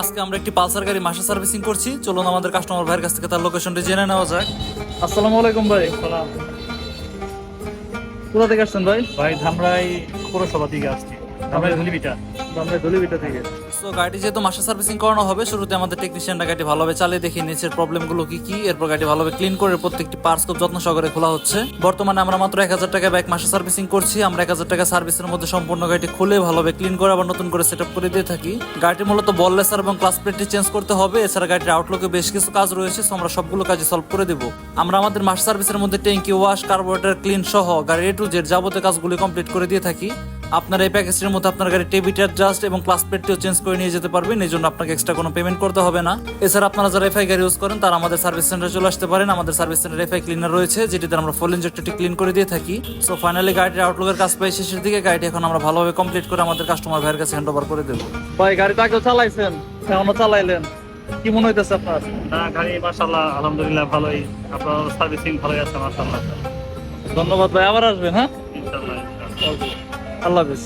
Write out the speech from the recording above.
আজকে আমরা একটি পালসার গাড়ি মাসে সার্ভিসিং করছি। চলুন আমাদের কাস্টমার ভাইয়ের কাছ থেকে তার লোকেশনটি জেনে নেওয়া যাক। আসসালামু আলাইকুম ভাই। কোথা থেকে আসছেন ভাই? ভাই ধামরাই পৌরসভা থেকে আসছি, ধামরাই ধুলিবিটা। আমরা দলিবিটা থেকে। সো গাড়ি যেহেতু মাসে সার্ভিসিং করানো হবে, শুরুতে আমাদের টেকনিশিয়ানরা গাড়ি ভালোভাবে চালিয়ে দেখে নিচের প্রবলেমগুলো কি কি, এরপর গাড়ি ভালোভাবে ক্লিন করে প্রত্যেকটি পার্টস খুব যত্ন সহকারে খোলা হচ্ছে। বর্তমানে আমরা মাত্র 1000 টাকা বাইক মাসে সার্ভিসিং করছি। আমরা 1000 টাকা সার্ভিসের মধ্যে সম্পূর্ণ গাড়িটি খুলে ভালোভাবে ক্লিন করে আবার নতুন করে সেট আপ করে দিয়ে থাকি। গাড়িটি মূলত বল লেসার এবং ক্লাস প্লেটটি চেঞ্জ করতে হবে। এছাড়া গাড়ির আউটলুকে বেশ কিছু কাজ রয়েছে, সো আমরা সবগুলো কাজই সলভ করে দেবো। আমরা আমাদের মাসে সার্ভিসের মধ্যে ট্যাঙ্কি ওয়াশ, কার্বোরেটর ক্লিন সহ গাড়ির A to Z যাবতীয় কাজগুলি কমপ্লিট করে দিয়ে থাকি। আপনার এই প্যাকেজের মধ্যে আপনার গাড়ির টেবিটার জাস্ট এবং ক্লাস প্লেটটিও চেঞ্জ করে নিয়ে যেতে পারবেন, এই জন্য আপনাকে এক্সট্রা কোনো পেমেন্ট করতে হবে না। এছাড়া আপনারা যারা এফআই গাড়ি ইউজ করেন তারা আমাদের সার্ভিস সেন্টারে চলে আসতে পারেন। আমাদের সার্ভিস সেন্টারে এফআই ক্লিনার রয়েছে, যেটিতে আমরা ফুল ইনজেক্টরটি ক্লিন করে দিয়ে থাকি। সো ফাইনালি গাড়ির আউটলুকের কাজ পাই শেষের দিকে। গাড়িটি এখন আমরা ভালোভাবে কমপ্লিট করে আমাদের কাস্টমার ভাইয়ের কাছে হ্যান্ড ওভার করে দেবো। ভাই গাড়িটা আগেও চালাইছেন, এখনো চালাইলেন, কি মনে হইতেছে আপনার? না, গাড়ি মাশাআল্লাহ আলহামদুলিল্লাহ ভালোই, আপনার সার্ভিসিং ভালোই আছে মাশাআল্লাহ। ধন্যবাদ ভাই, আবার আসবেন। হ্যাঁ, ইনশাআল্লাহ। আল্লাহ হাফেজ।